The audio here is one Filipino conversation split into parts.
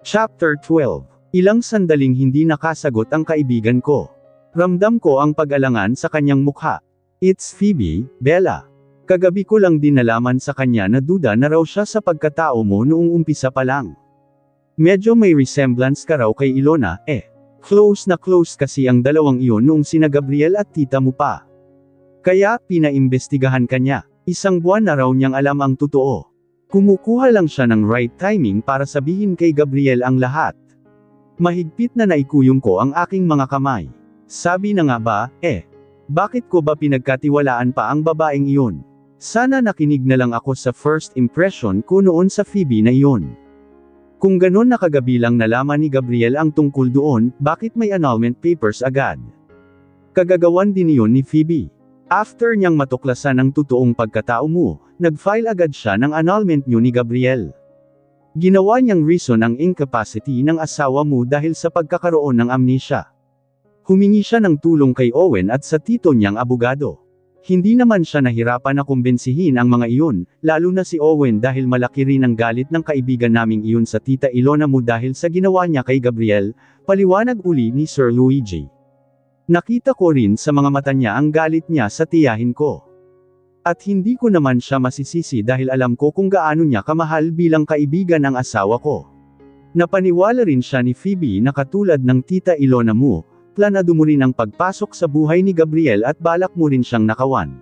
Chapter 12. Ilang sandaling hindi nakasagot ang kaibigan ko. Ramdam ko ang pag-alangan sa kanyang mukha. It's Phoebe, Bella. Kagabi ko lang din nalaman sa kanya na duda na raw siya sa pagkatao mo noong umpisa pa lang. Medyo may resemblance ka raw kay Ilona, eh. Close na close kasi ang dalawang iyon noong sina Gabriel at tita mo pa. Kaya, pinaimbestigahan ka niya. Isang buwan na raw niyang alam ang totoo. Kumukuha lang siya ng right timing para sabihin kay Gabriel ang lahat. Mahigpit na naikuyong ko ang aking mga kamay. Sabi na nga ba, bakit ko ba pinagkatiwalaan pa ang babaeng iyon? Sana nakinig na lang ako sa first impression ko noon sa Phoebe na iyon. Kung ganon nakagabi lang nalaman ni Gabriel ang tungkol doon, bakit may annulment papers agad? Kagagawan din iyon ni Phoebe. After niyang matuklasan ang totoong pagkatao mo, nag-file agad siya ng annulment niyo ni Gabriel. Ginawa niyang reason ang incapacity ng asawa mo dahil sa pagkakaroon ng amnesia. Humingi siya ng tulong kay Owen at sa tito niyang abogado. Hindi naman siya nahirapan na kumbinsihin ang mga iyon, lalo na si Owen dahil malaki rin ang galit ng kaibigan naming iyon sa tita Ilona mo dahil sa ginawa niya kay Gabriel, paliwanag uli ni Sir Luigi. Nakita ko rin sa mga mata niya ang galit niya sa tiyahin ko. At hindi ko naman siya masisisi dahil alam ko kung gaano niya kamahal bilang kaibigan ang asawa ko. Napaniwala rin siya ni Phoebe na katulad ng tita Ilona mo, planado mo rin ang pagpasok sa buhay ni Gabriel at balak mo rin siyang nakawan.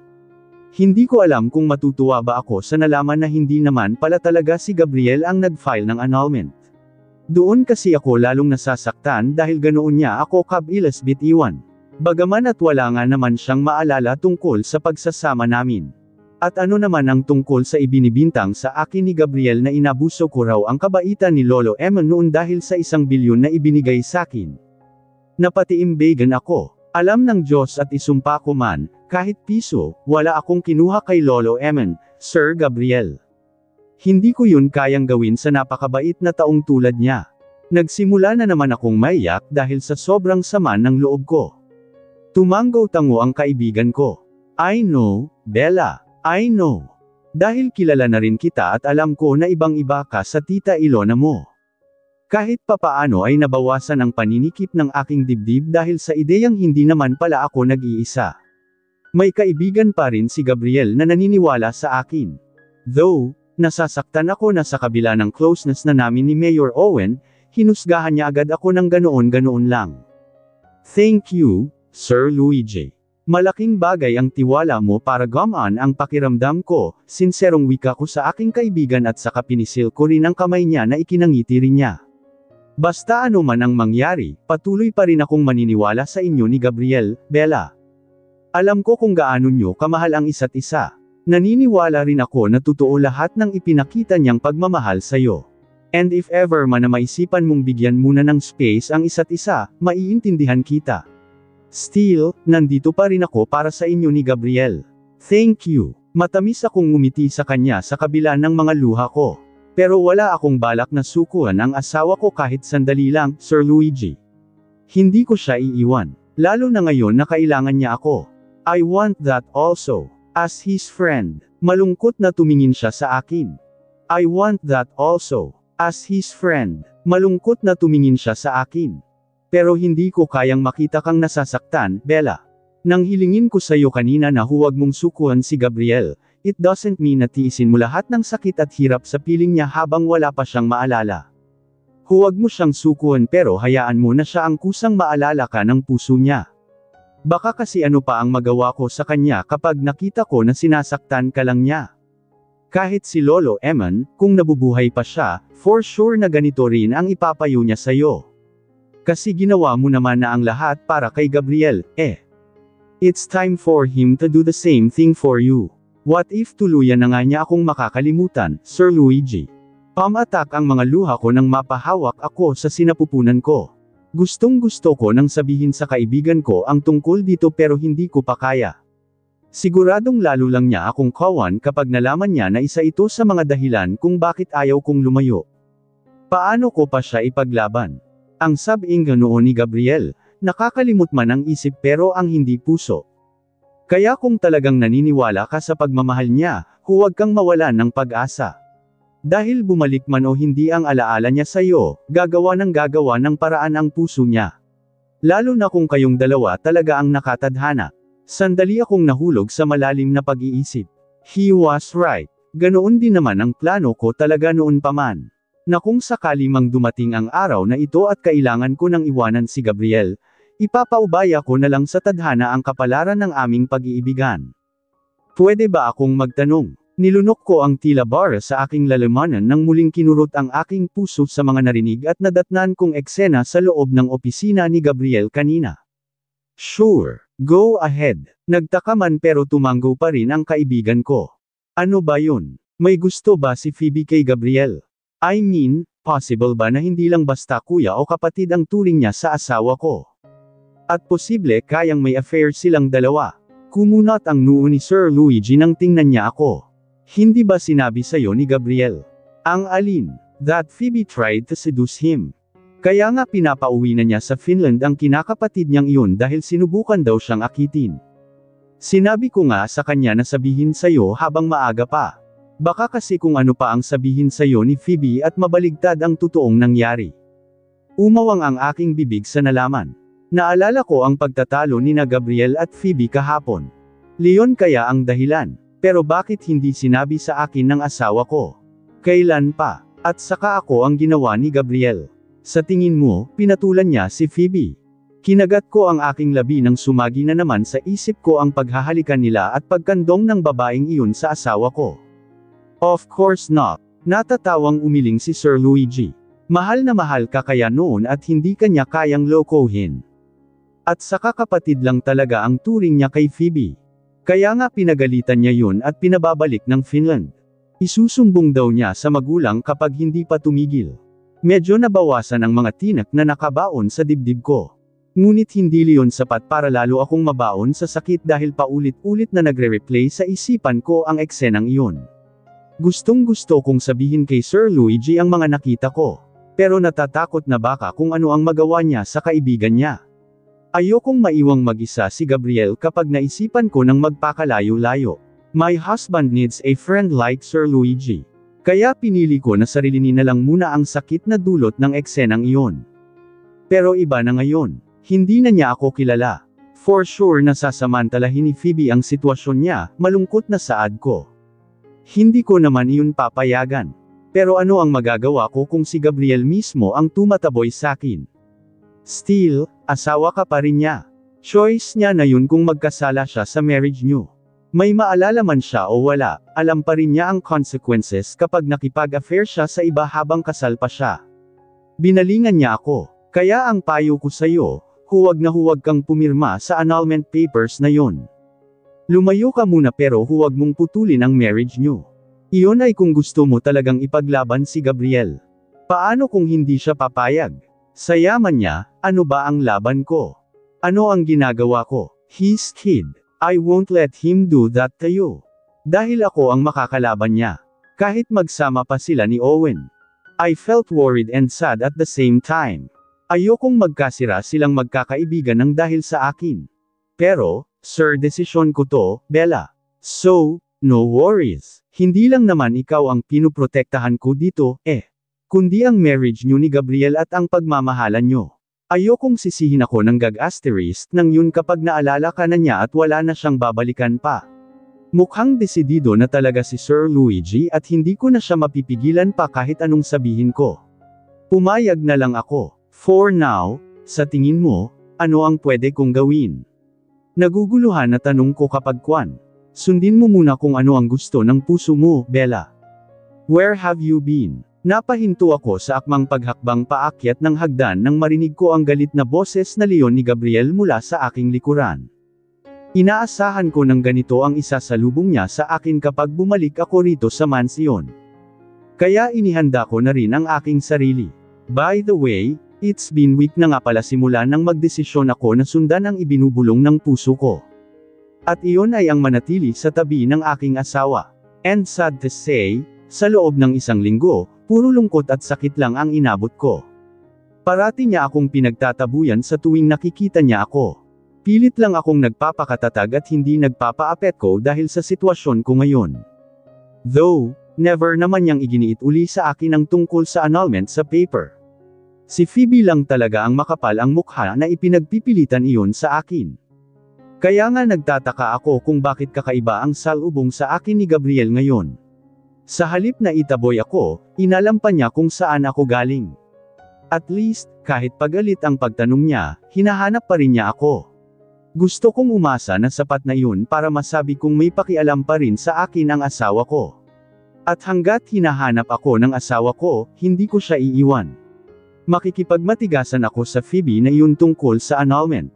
Hindi ko alam kung matutuwa ba ako sa nalaman na hindi naman pala talaga si Gabriel ang nag-file ng annulment. Doon kasi ako lalong nasasaktan dahil ganoon niya ako kabilas bitiwan. Bagaman at wala nga naman siyang maalala tungkol sa pagsasama namin. At ano naman ang tungkol sa ibinibintang sa akin ni Gabriel na inabuso ko raw ang kabaitan ni Lolo Emma noon dahil sa 1 bilyon na ibinigay sakin. Napatiimbagan ako. Alam ng Diyos at isumpa ko man, kahit piso, wala akong kinuha kay Lolo Emma, Sir Gabriel. Hindi ko yun kayang gawin sa napakabait na taong tulad niya. Nagsimula na naman akong maiyak dahil sa sobrang sama ng loob ko. Tumanggaw-tango ang kaibigan ko. I know, Bella, I know. Dahil kilala na rin kita at alam ko na ibang-iba ka sa tita Ilona mo. Kahit papaano ay nabawasan ang paninikip ng aking dibdib dahil sa ideyang hindi naman pala ako nag-iisa. May kaibigan pa rin si Gabriel na naniniwala sa akin. Though, nasasaktan ako na sa kabila ng closeness na namin ni Mayor Owen, hinusgahan niya agad ako ng ganoon-ganoon lang. Thank you, Sir Luigi. Malaking bagay ang tiwala mo para gumaan ang pakiramdam ko, sinserong wika ko sa aking kaibigan at saka pinisil ko rin ang kamay niya na ikinangiti rin niya. Basta ano man ang mangyari, patuloy pa rin akong maniniwala sa inyo ni Gabriel, Bella. Alam ko kung gaano nyo kamahal ang isa't isa. Naniniwala rin ako na totoo lahat ng ipinakita niyang pagmamahal sa'yo. And if ever man na maisipan mong bigyan muna ng space ang isa't isa, maiintindihan kita. Still, nandito pa rin ako para sa inyo ni Gabriel. Thank you. Matamis akong ngumiti sa kanya sa kabila ng mga luha ko. Pero wala akong balak na sukuan ang asawa ko kahit sandali lang, Sir Luigi. Hindi ko siya iiwan. Lalo na ngayon na kailangan niya ako. I want that also. As his friend. Malungkot na tumingin siya sa akin. I want that also. As his friend. Malungkot na tumingin siya sa akin. Pero hindi ko kayang makita kang nasasaktan, Bella. Nang hilingin ko sa'yo kanina na huwag mong sukuan si Gabriel, it doesn't mean na tiisin mo lahat ng sakit at hirap sa piling niya habang wala pa siyang maalala. Huwag mo siyang sukuan pero hayaan mo na siya ang kusang maalala ka ng puso niya. Baka kasi ano pa ang magawa ko sa kanya kapag nakita ko na sinasaktan ka lang niya. Kahit si Lolo Eman, kung nabubuhay pa siya, for sure na ganito rin ang ipapayo niya sa'yo. Kasi ginawa mo naman na ang lahat para kay Gabriel, It's time for him to do the same thing for you. What if tuluyan na nga niya akong makakalimutan, Sir Luigi? Pamatak ang mga luha ko nang mapahawak ako sa sinapupunan ko. Gustong-gusto ko nang sabihin sa kaibigan ko ang tungkol dito pero hindi ko pa kaya. Siguradong lalo lang niya akong kawan kapag nalaman niya na isa ito sa mga dahilan kung bakit ayaw kong lumayo. Paano ko pa siya ipaglaban? Ang sabing noon ni Gabriel, nakakalimot man ang isip pero ang hindi puso. Kaya kung talagang naniniwala ka sa pagmamahal niya, huwag kang mawalan ng pag-asa. Dahil bumalik man o hindi ang alaala niya sa'yo, gagawa ng paraan ang puso niya. Lalo na kung kayong dalawa talaga ang nakatadhana. Sandali akong nahulog sa malalim na pag-iisip. He was right. Ganoon din naman ang plano ko talaga noon pa man. Na kung sakali mang dumating ang araw na ito at kailangan ko nang iwanan si Gabriel, ipapaubaya ko na lang sa tadhana ang kapalaran ng aming pag-iibigan. Pwede ba akong magtanong? Nilunok ko ang tila bara sa aking lalamunan nang muling kinurot ang aking puso sa mga narinig at nadatnan kong eksena sa loob ng opisina ni Gabriel kanina. Sure, go ahead. Nagtaka man pero tumango pa rin ang kaibigan ko. Ano ba yun? May gusto ba si Phoebe kay Gabriel? I mean, possible ba na hindi lang basta kuya o kapatid ang turing niya sa asawa ko? At posible kayang may affair silang dalawa. Kumunat ang noo ni Sir Luigi nang tingnan niya ako. Hindi ba sinabi sa'yo ni Gabriel? Ang alin? That Phoebe tried to seduce him. Kaya nga pinapauwi na niya sa Finland ang kinakapatid niyang iyon dahil sinubukan daw siyang akitin. Sinabi ko nga sa kanya na sabihin sa'yo habang maaga pa. Baka kasi kung ano pa ang sabihin sa'yo ni Phoebe at mabaligtad ang totoong nangyari. Umawang ang aking bibig sa nalaman. Naalala ko ang pagtatalo ni na Gabriel at Phoebe kahapon. Leon kaya ang dahilan. Pero bakit hindi sinabi sa akin ng asawa ko? Kailan pa? At saka ako ang ginawa ni Gabriel. Sa tingin mo, pinatulan niya si Phoebe. Kinagat ko ang aking labi nang sumagi na naman sa isip ko ang paghahalikan nila at pagkandong ng babaeng iyon sa asawa ko. Of course not. Natatawang umiling si Sir Luigi. Mahal na mahal ka kaya noon at hindi kanya kayang lokohin. At saka kapatid lang talaga ang turing niya kay Phoebe. Kaya nga pinagalitan niya yun at pinababalik ng Finland. Isusumbong daw niya sa magulang kapag hindi pa tumigil. Medyo nabawasan ang mga tinak na nakabaon sa dibdib ko. Ngunit hindi liyon sapat para lalo akong mabaon sa sakit dahil paulit-ulit na nagre-replay sa isipan ko ang eksenang iyon. Gustong-gusto kong sabihin kay Sir Luigi ang mga nakita ko. Pero natatakot na baka kung ano ang magawa niya sa kaibigan niya. Ayokong maiwang mag-isa si Gabriel kapag naisipan ko ng magpakalayo-layo. My husband needs a friend like Sir Luigi. Kaya pinili ko na sarilinin na lang muna ang sakit na dulot ng eksenang iyon. Pero iba na ngayon. Hindi na niya ako kilala. For sure nasasamantalahin ni Phoebe ang sitwasyon niya, malungkot na saad ko. Hindi ko naman iyon papayagan. Pero ano ang magagawa ko kung si Gabriel mismo ang tumataboy sakin? Still, asawa ka pa rin niya. Choice niya na yun kung magkasala siya sa marriage niyo. May maalala man siya o wala, alam pa rin niya ang consequences kapag nakipag-affair siya sa iba habang kasal pa siya. Binalingan niya ako. Kaya ang payo ko sa'yo, huwag na huwag kang pumirma sa annulment papers na yon. Lumayo ka muna pero huwag mong putulin ang marriage niyo. Iyon ay kung gusto mo talagang ipaglaban si Gabriel. Paano kung hindi siya papayag? Sa yaman niya, ano ba ang laban ko? Ano ang ginagawa ko? His kid. I won't let him do that to you. Dahil ako ang makakalaban niya. Kahit magsama pa sila ni Owen. I felt worried and sad at the same time. Ayokong magkasira silang magkakaibigan ng dahil sa akin. Pero, sir, desisyon ko to, Bella. So, no worries. Hindi lang naman ikaw ang pinuprotektahan ko dito, kundi ang marriage niyo ni Gabriel at ang pagmamahalan niyo. Ayokong sisihin ako ng gag-asterisk nang yun kapag naalala ka na niya at wala na siyang babalikan pa. Mukhang desidido na talaga si Sir Luigi at hindi ko na siya mapipigilan pa kahit anong sabihin ko. Pumayag na lang ako. For now, sa tingin mo, ano ang pwede kong gawin? Naguguluhan na tanong ko kapag kwan. Sundin mo muna kung ano ang gusto ng puso mo, Bella. Where have you been? Napahinto ako sa akmang paghakbang paakyat ng hagdan nang marinig ko ang galit na boses na leon ni Gabriel mula sa aking likuran. Inaasahan ko ng ganito ang isasalubong niya sa akin kapag bumalik ako rito sa mansyon. Kaya inihanda ko na rin ang aking sarili. By the way, it's been week na nga pala simula nang magdesisyon ako na sundan ang ibinubulong ng puso ko. At iyon ay ang manatili sa tabi ng aking asawa. And sad to say, sa loob ng isang linggo, puro lungkot at sakit lang ang inabot ko. Parati niya akong pinagtatabuyan sa tuwing nakikita niya ako. Pilit lang akong nagpapakatatag at hindi nagpapaapekto dahil sa sitwasyon ko ngayon. Though, never naman niyang iginiit uli sa akin ang tungkol sa annulment sa paper. Si Phoebe lang talaga ang makapal ang mukha na ipinagpipilitan iyon sa akin. Kaya nga nagtataka ako kung bakit kakaiba ang salubong sa akin ni Gabriel ngayon. Sa halip na itaboy ako, inalam pa niya kung saan ako galing. At least, kahit pagalit ang pagtanong niya, hinahanap pa rin niya ako. Gusto kong umasa na sapat na yun para masabi kong may pakialam pa rin sa akin ang asawa ko. At hanggat hinahanap ako ng asawa ko, hindi ko siya iiwan. Makikipagmatigasan ako sa Phoebe na yun tungkol sa annulment.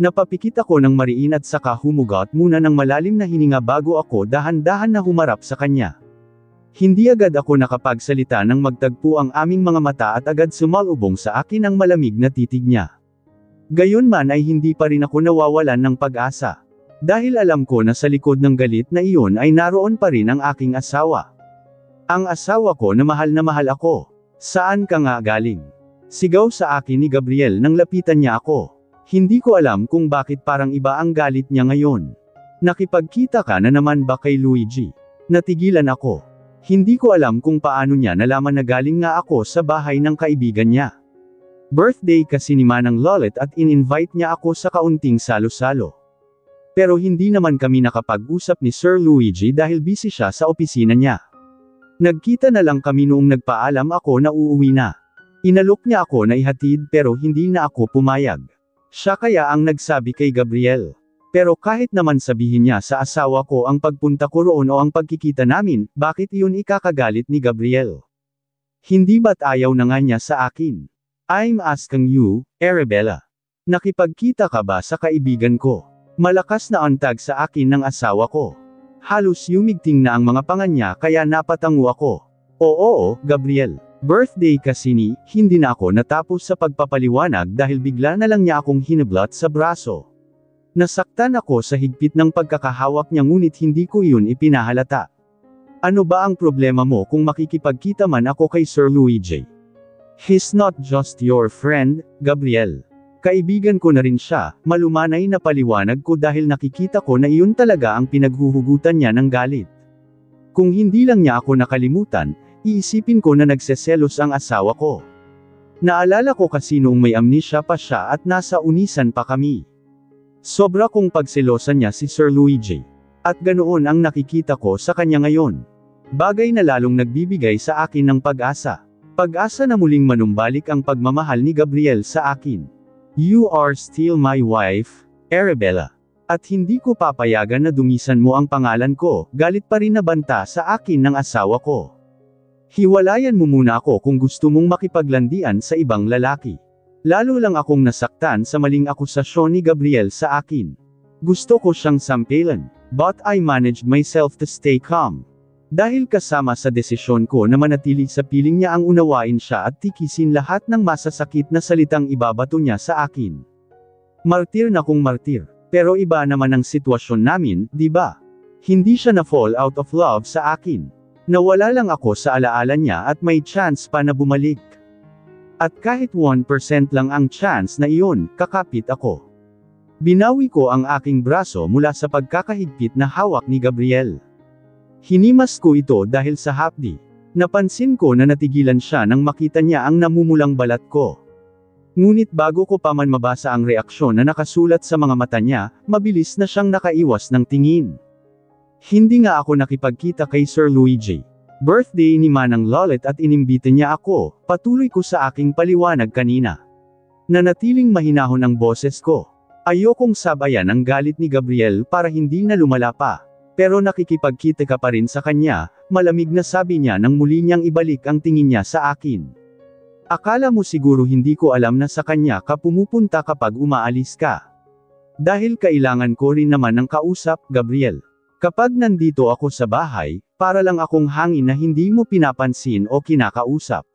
Napapikit ako ng mariin at saka humugot muna ng malalim na hininga bago ako dahan-dahan na humarap sa kanya. Hindi agad ako nakapagsalita nang magtagpo ang aming mga mata at agad sumalubong sa akin ang malamig na titig niya. Gayunman ay hindi pa rin ako nawawalan ng pag-asa. Dahil alam ko na sa likod ng galit na iyon ay naroon pa rin ang aking asawa. Ang asawa ko na mahal ako. Saan ka nga galing? Sigaw sa akin ni Gabriel nang lapitan niya ako. Hindi ko alam kung bakit parang iba ang galit niya ngayon. Nakipagkita ka na naman ba kay Luigi? Natigilan ako. Hindi ko alam kung paano niya nalaman na galing nga ako sa bahay ng kaibigan niya. Birthday kasi ni Manang Lolet at in-invite niya ako sa kaunting salo-salo. Pero hindi naman kami nakapag-usap ni Sir Luigi dahil busy siya sa opisina niya. Nagkita na lang kami noong nagpaalam ako na uuwi na. Inalok niya ako na ihatid pero hindi na ako pumayag. Siya kaya ang nagsabi kay Gabriel. Pero kahit naman sabihin niya sa asawa ko ang pagpunta ko roon o ang pagkikita namin, bakit iyon ikakagalit ni Gabriel? Hindi ba't ayaw na nga niya sa akin? I'm asking you, Arabella. Nakipagkita ka ba sa kaibigan ko? Malakas na antag sa akin ng asawa ko. Halos yumigting na ang mga panga niya kaya napatango ako. Oo, Gabriel. Birthday kasi ni, hindi na ako natapos sa pagpapaliwanag dahil bigla na lang niya akong hinablot sa braso. Nasaktan ako sa higpit ng pagkakahawak niya ngunit hindi ko iyon ipinahalata. Ano ba ang problema mo kung makikipagkita man ako kay Sir Luigi? He's not just your friend, Gabriel. Kaibigan ko na rin siya, malumanay na paliwanag ko dahil nakikita ko na iyon talaga ang pinaghuhugutan niya ng galit. Kung hindi lang niya ako nakalimutan, iisipin ko na nagseselos ang asawa ko. Naalala ko kasi noong may amnesia pa siya at nasa unisan pa kami. Sobra kong pagselosan niya si Sir Luigi. At ganoon ang nakikita ko sa kanya ngayon. Bagay na lalong nagbibigay sa akin ng pag-asa. Pag-asa na muling manumbalik ang pagmamahal ni Gabriel sa akin. You are still my wife, Arabella. At hindi ko papayagan na dumisan mo ang pangalan ko, galit pa rin na banta sa akin ng asawa ko. Hiwalayan mo muna ako kung gusto mong makipaglandian sa ibang lalaki. Lalo lang akong nasaktan sa maling akusasyon ni Gabriel sa akin. Gusto ko siyang sampelan, but I managed myself to stay calm. Dahil kasama sa desisyon ko na manatili sa piling niya ang unawain siya at tikisin lahat ng masasakit na salitang ibabato niya sa akin. Martir na kung martir. Pero iba naman ang sitwasyon namin, di ba? Hindi siya na fall out of love sa akin. Nawala lang ako sa alaala niya at may chance pa na bumalik. At kahit 1% lang ang chance na iyon, kakapit ako. Binawi ko ang aking braso mula sa pagkakahigpit na hawak ni Gabriel. Hinimas ko ito dahil sa hapdi. Napansin ko na natigilan siya nang makita niya ang namumulang balat ko. Ngunit bago ko pa man mabasa ang reaksyon na nakasulat sa mga mata niya, mabilis na siyang nakaiwas ng tingin. Hindi nga ako nakipagkita kay Sir Luigi. Birthday ni Manang Lolet at inimbita niya ako, patuloy ko sa aking paliwanag kanina. Nanatiling mahinahon ang boses ko. Ayokong sabayan ang galit ni Gabriel para hindi na lumala pa. Pero nakikipagkita ka pa rin sa kanya, malamig na sabi niya nang muli niyang ibalik ang tingin niya sa akin. Akala mo siguro hindi ko alam na sa kanya ka pumupunta kapag umaalis ka. Dahil kailangan ko rin naman ng kausap, Gabriel. Kapag nandito ako sa bahay, para lang akong hangin na hindi mo pinapansin o kinakausap.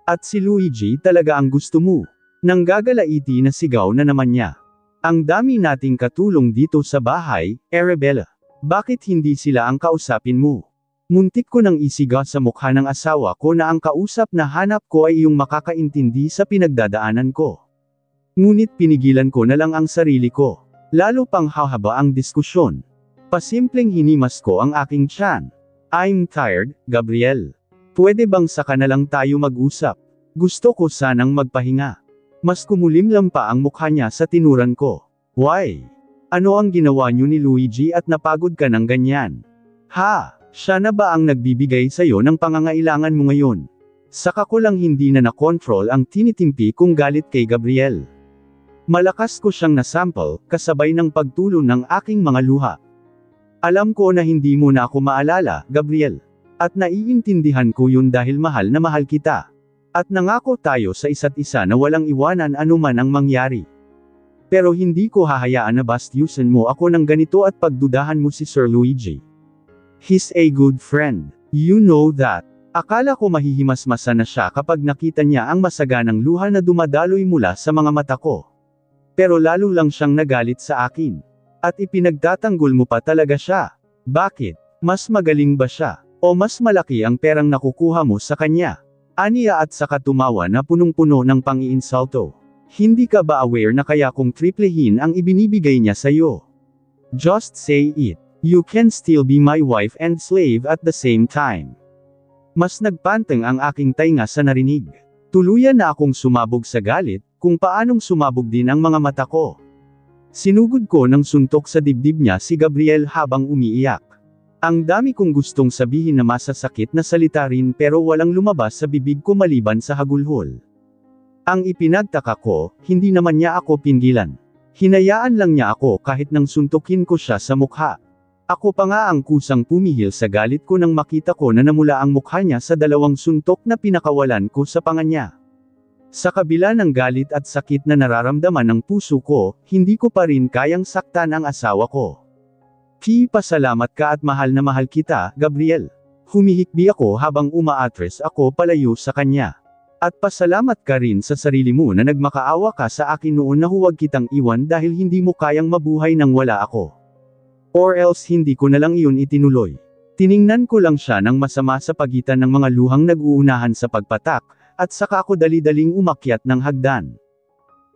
At si Luigi talaga ang gusto mo. Nang gagalaiti na sigaw na naman niya. Ang dami nating katulong dito sa bahay, Arabella. Bakit hindi sila ang kausapin mo? Muntik ko nang isiga sa mukha ng asawa ko na ang kausap na hanap ko ay iyong makakaintindi sa pinagdadaanan ko. Ngunit pinigilan ko na lang ang sarili ko. Lalo pang hahaba ang diskusyon. Pasimpleng hinimas ko ang aking tiyan. I'm tired, Gabriel. Pwede bang saka na lang tayo mag-usap? Gusto ko sanang magpahinga. Mas kumulimlam pa ang mukha niya sa tinuran ko. Why? Ano ang ginawa niyo ni Luigi at napagod ka ng ganyan? Ha? Siya na ba ang nagbibigay sa'yo ng pangangailangan mo ngayon? Saka ko lang hindi na nakontrol ang tinitimpi kong galit kay Gabriel. Malakas ko siyang nasample, kasabay ng pagtulo ng aking mga luha. Alam ko na hindi mo na ako maalala, Gabriel. At naiintindihan ko yun dahil mahal na mahal kita. At nangako tayo sa isa't isa na walang iwanan anuman ang mangyari. Pero hindi ko hahayaan na bastyusan mo ako ng ganito at pagdudahan mo si Sir Luigi. He's a good friend. You know that. Akala ko mahihimasmasa na siya kapag nakita niya ang masaganang luha na dumadaloy mula sa mga mata ko. Pero lalo lang siyang nagalit sa akin. At ipinagtatanggol mo pa talaga siya. Bakit? Mas magaling ba siya? O mas malaki ang perang nakukuha mo sa kanya? Aniya at saka tumawa na punong-puno ng pang-iinsulto. Hindi ka ba aware na kaya kung triplehin ang ibinibigay niya sa'yo? Just say it. You can still be my wife and slave at the same time. Mas nagpanteng ang aking tainga sa narinig. Tuluyan na akong sumabog sa galit, kung paanong sumabog din ang mga mata ko. Sinugod ko ng suntok sa dibdib niya si Gabriel habang umiiyak. Ang dami kong gustong sabihin na masasakit na salita rin pero walang lumabas sa bibig ko maliban sa hagulhol. Ang ipinagtaka ko, hindi naman niya ako pinggilan. Hinayaan lang niya ako kahit nang suntukin ko siya sa mukha. Ako pa nga ang kusang pumihil sa galit ko nang makita ko na namula ang mukha niya sa dalawang suntok na pinakawalan ko sa panga niya. Sa kabila ng galit at sakit na nararamdaman ng puso ko, hindi ko pa rin kayang saktan ang asawa ko. Pasalamat ka at mahal na mahal kita, Gabriel. Humihikbi ako habang umaatres ako palayo sa kanya. At pasalamat ka rin sa sarili mo na nagmakaawa ka sa akin noon na huwag kitang iwan dahil hindi mo kayang mabuhay nang wala ako. Or else hindi ko na lang iyon itinuloy. Tiningnan ko lang siya ng masama sa pagitan ng mga luhang nag-uunahan sa pagpatak, at saka ako dali-daling umakyat ng hagdan.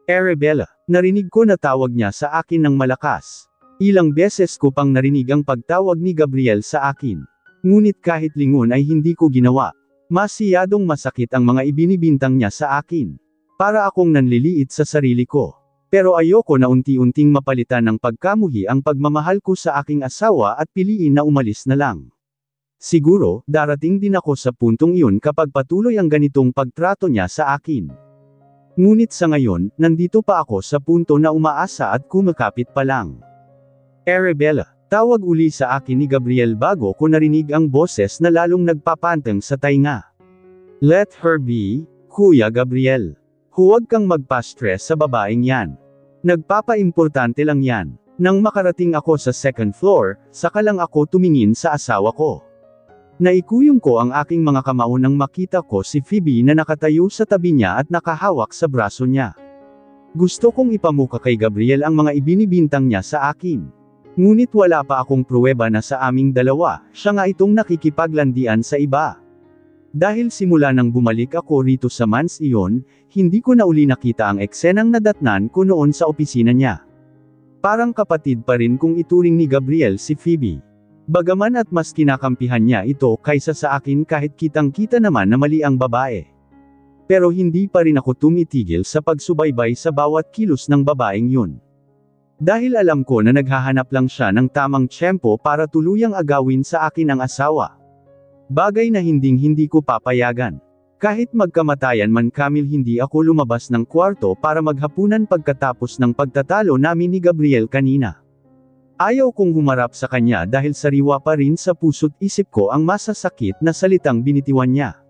Arabella, narinig ko na tawag niya sa akin ng malakas. Ilang beses ko pang narinig ang pagtawag ni Gabriel sa akin. Ngunit kahit lingon ay hindi ko ginawa. Masyadong masakit ang mga ibinibintang niya sa akin. Para akong nanliliit sa sarili ko. Pero ayoko na unti-unting mapalitan ng pagkamuhi ang pagmamahal ko sa aking asawa at piliin na umalis na lang. Siguro, darating din ako sa puntong iyon kapag patuloy ang ganitong pagtrato niya sa akin. Ngunit sa ngayon, nandito pa ako sa punto na umaasa at kumakapit pa lang. Arabella, tawag uli sa akin ni Gabriel bago ko narinig ang boses na lalong nagpapanteng sa tainga. Let her be, Kuya Gabriel. Huwag kang magpa-stress sa babaeng yan. Nagpapa-importante lang yan. Nang makarating ako sa second floor, saka lang ako tumingin sa asawa ko. Naikuyong ko ang aking mga kamao nang makita ko si Phoebe na nakatayo sa tabi niya at nakahawak sa braso niya. Gusto kong ipamuka kay Gabriel ang mga ibinibintang niya sa akin. Ngunit wala pa akong pruweba na sa aming dalawa, siya nga itong nakikipaglandian sa iba. Dahil simula nang bumalik ako rito sa mansion, hindi ko na uli nakita ang eksenang nadatnan ko noon sa opisina niya. Parang kapatid pa rin kung ituring ni Gabriel si Phoebe. Bagaman at mas kinakampihan niya ito kaysa sa akin kahit kitang-kita naman na mali ang babae. Pero hindi pa rin ako tumitigil sa pagsubaybay sa bawat kilos ng babaeng yun. Dahil alam ko na naghahanap lang siya ng tamang tiyempo para tuluyang agawin sa akin ang asawa. Bagay na hindi ko papayagan. Kahit magkamatayan man kamil hindi ako lumabas ng kwarto para maghapunan pagkatapos ng pagtatalo namin ni Gabriel kanina. Ayaw kong humarap sa kanya dahil sariwa pa rin sa puso't isip ko ang masasakit na salitang binitiwan niya.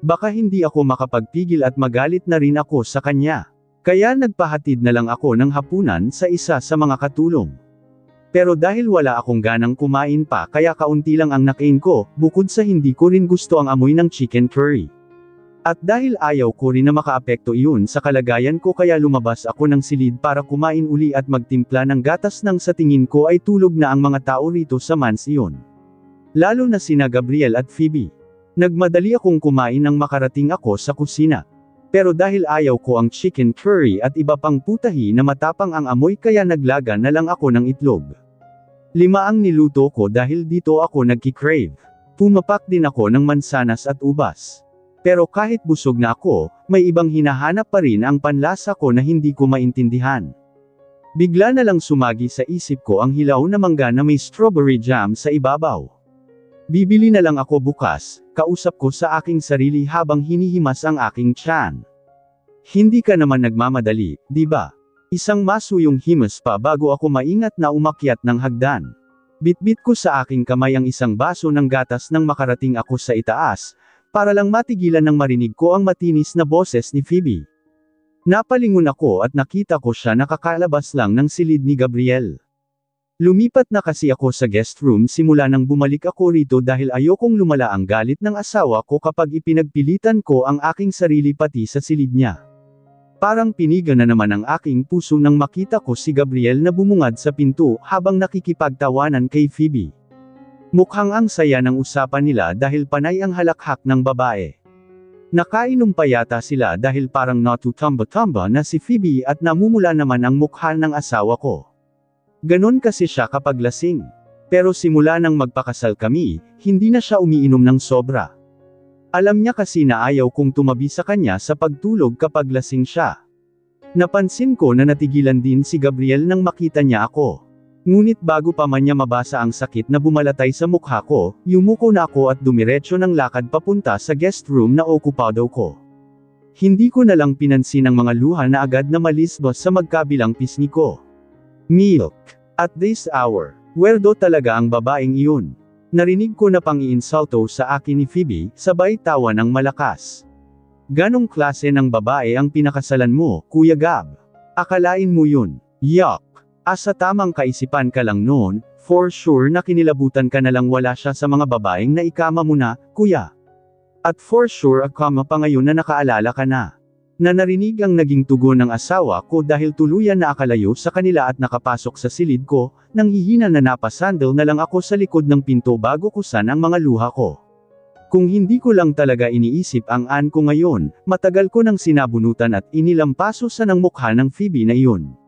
Baka hindi ako makapagpigil at magalit na rin ako sa kanya. Kaya nagpahatid na lang ako ng hapunan sa isa sa mga katulong. Pero dahil wala akong ganang kumain pa kaya kaunti lang ang nakain ko, bukod sa hindi ko rin gusto ang amoy ng chicken curry. At dahil ayaw ko rin na makaapekto iyon sa kalagayan ko kaya lumabas ako ng silid para kumain uli at magtimpla ng gatas nang sa tingin ko ay tulog na ang mga tao rito sa mansion. Lalo na sina Gabriel at Phoebe. Nagmadali akong kumain nang makarating ako sa kusina. Pero dahil ayaw ko ang chicken curry at iba pang putahi na matapang ang amoy kaya naglaga na lang ako ng itlog. 5 ang niluto ko dahil dito ako nagki-crave. Pumapak din ako ng mansanas at ubas. Pero kahit busog na ako, may ibang hinahanap pa rin ang panlasa ko na hindi ko maintindihan. Bigla na lang sumagi sa isip ko ang hilaw na mangga na may strawberry jam sa ibabaw. Bibili na lang ako bukas, kausap ko sa aking sarili habang hinihimas ang aking tiyan. Hindi ka naman nagmamadali, di ba? Isang masuyong himas pa bago ako maingat na umakyat ng hagdan. Bitbit ko sa aking kamay ang isang baso ng gatas nang makarating ako sa itaas, para lang matigilan ng marinig ko ang matinis na boses ni Phoebe. Napalingon ako at nakita ko siya nakakalabas lang ng silid ni Gabriel. Lumipat na kasi ako sa guest room simula nang bumalik ako rito dahil ayokong lumala ang galit ng asawa ko kapag ipinagpilitan ko ang aking sarili pati sa silid niya. Parang piniga na naman ang aking puso nang makita ko si Gabriel na bumungad sa pinto habang nakikipagtawanan kay Phoebe. Mukhang ang saya ng usapan nila dahil panay ang halakhak ng babae. Nakainom pa yata sila dahil parang natutamba-tamba na si Phoebe at namumula naman ang mukha ng asawa ko. Ganon kasi siya kapag lasing. Pero simula nang magpakasal kami, hindi na siya umiinom ng sobra. Alam niya kasi na ayaw kong tumabi sa kanya sa pagtulog kapag lasing siya. Napansin ko na natigilan din si Gabriel nang makita niya ako. Ngunit bago pa man niya mabasa ang sakit na bumalatay sa mukha ko, yumuko na ako at dumiretso ng lakad papunta sa guest room na okupado ko. Hindi ko na lang pinansin ang mga luha na agad na malisbos sa magkabilang pisngi ko. Milk. At this hour. Werdo talaga ang babaeng iyon. Narinig ko na pang-iinsulto sa akin ni Phoebe, sabay tawa ng malakas. Ganong klase ng babae ang pinakasalan mo, Kuya Gab? Akalain mo yun? Yuck! Asa tamang kaisipan ka lang noon, for sure na kinilabutan ka na lang wala siya sa mga babaeng na ikama mo na, Kuya. At for sure akama pa ngayon na nakaalala ka na. Na narinig ang naging tugon ng asawa ko dahil tuluyan na akalayo sa kanila at nakapasok sa silid ko, nang hihina na napasandal na lang ako sa likod ng pinto bago kusan ang mga luha ko. Kung hindi ko lang talaga iniisip ang an ko ngayon, matagal ko nang sinabunutan at inilampaso sa ng mukha ng Phoebe na iyon.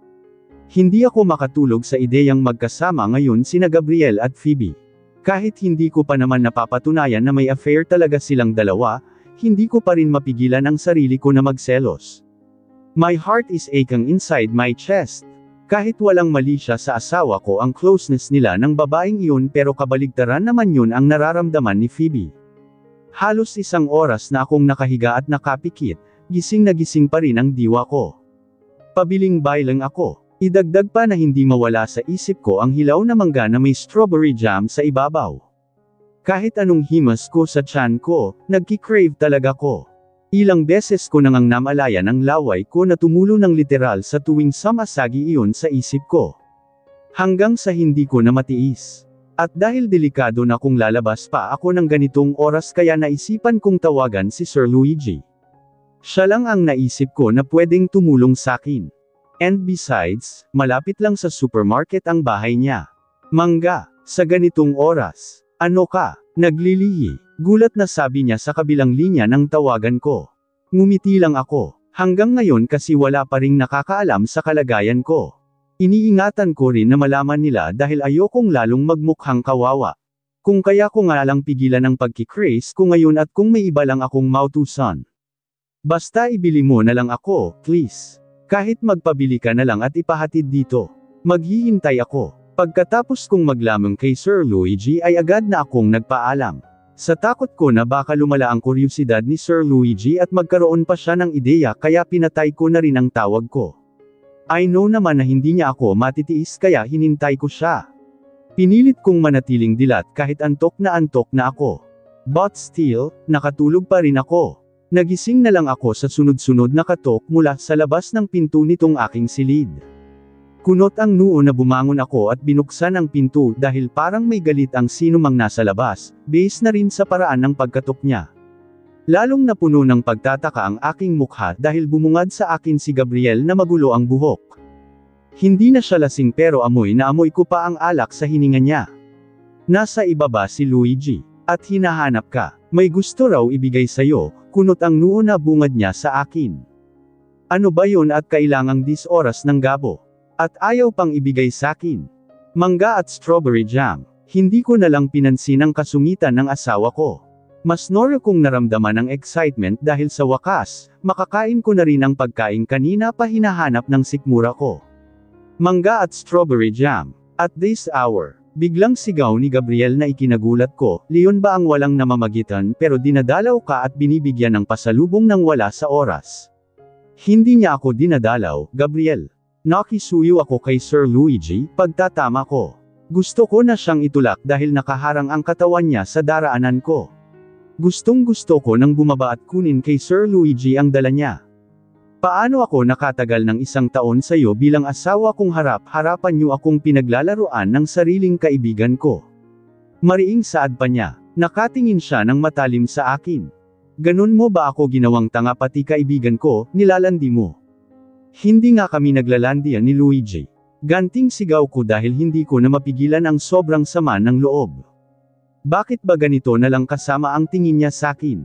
Hindi ako makatulog sa ideyang magkasama ngayon sina Gabriel at Phoebe. Kahit hindi ko pa naman napapatunayan na may affair talaga silang dalawa, hindi ko pa rin mapigilan ang sarili ko na magselos. My heart is aching inside my chest. Kahit walang mali siya sa asawa ko ang closeness nila ng babaeng iyon pero kabaligtaran naman yun ang nararamdaman ni Phoebe. Halos isang oras na akong nakahiga at nakapikit, gising na gising pa rin ang diwa ko. Pabiling baylang ako. Idagdag pa na hindi mawala sa isip ko ang hilaw na mangga na may strawberry jam sa ibabaw. Kahit anong himas ko sa tiyan ko, nagki-crave talaga ko. Ilang beses ko nang namalayan ang laway ko na tumulo ng literal sa tuwing sumasagi iyon sa isip ko. Hanggang sa hindi ko na matiis. At dahil delikado na kung lalabas pa ako ng ganitong oras kaya naisipan kong tawagan si Sir Luigi. Siya lang ang naisip ko na pwedeng tumulong sakin. And besides, malapit lang sa supermarket ang bahay niya. Mangga, sa ganitong oras. Ano ka? Naglilihi. Gulat na sabi niya sa kabilang linya ng tawagan ko. Ngumiti lang ako. Hanggang ngayon kasi wala pa ring nakakaalam sa kalagayan ko. Iniingatan ko rin na malaman nila dahil ayokong lalong magmukhang kawawa. Kung kaya ko nga lang pigilan ang pagkikraze ko ngayon at kung may iba lang akong mautusan. Basta ibili mo na lang ako, please. Kahit magpabili ka na lang at ipahatid dito. Maghihintay ako. Pagkatapos kong maglamang kay Sir Luigi ay agad na akong nagpaalam. Sa takot ko na baka lumala ang kuryusidad ni Sir Luigi at magkaroon pa siya ng ideya kaya pinatay ko na rin ang tawag ko. I know naman na hindi niya ako matitiis kaya hinintay ko siya. Pinilit kong manatiling dilat kahit antok na ako. But still, nakatulog pa rin ako. Nagising na lang ako sa sunod-sunod na katok mula sa labas ng pinto nitong aking silid. Kunot ang noo na bumangon ako at binuksan ang pinto dahil parang may galit ang sino mang nasa labas, base na rin sa paraan ng pagkatok niya. Lalong napuno ng pagtataka ang aking mukha dahil bumungad sa akin si Gabriel na magulo ang buhok. Hindi na siya lasing pero amoy na amoy ko pa ang alak sa hininga niya. Nasa ibaba si Luigi, at hinahanap ka, may gusto raw ibigay sayo, kunot ang noo na bungad niya sa akin. Ano ba yun at kailangang dis oras ng gabo? At ayaw pang ibigay sakin. Mangga at strawberry jam. Hindi ko na lang pinansin ang kasungitan ng asawa ko. Mas noro kong naramdaman ang excitement dahil sa wakas, makakain ko na rin ang pagkain kanina pa hinahanap ng sikmura ko. Mangga at strawberry jam. At this hour, biglang sigaw ni Gabriel na ikinagulat ko, Leon ba ang walang namamagitan pero dinadalaw ka at binibigyan ng pasalubong ng wala sa oras? Hindi niya ako dinadalaw, Gabriel. Nakisuyo ako kay Sir Luigi, pagtatama ko. Gusto ko na siyang itulak dahil nakaharang ang katawan niya sa daraanan ko. Gustong-gusto ko nang bumaba at kunin kay Sir Luigi ang dala niya. Paano ako nakatagal ng 1 taon sa iyo bilang asawa kung harap-harapan niyo akong pinaglalaruan ng sariling kaibigan ko? Mariing saad pa niya. Nakatingin siya ng matalim sa akin. Ganun mo ba ako ginawang tanga pati kaibigan ko, nilalandi mo? Hindi nga kami naglalandian ni Luigi. Ganting sigaw ko dahil hindi ko na mapigilan ang sobrang sama ng loob. Bakit ba ganito na lang kasama ang tingin niya sakin?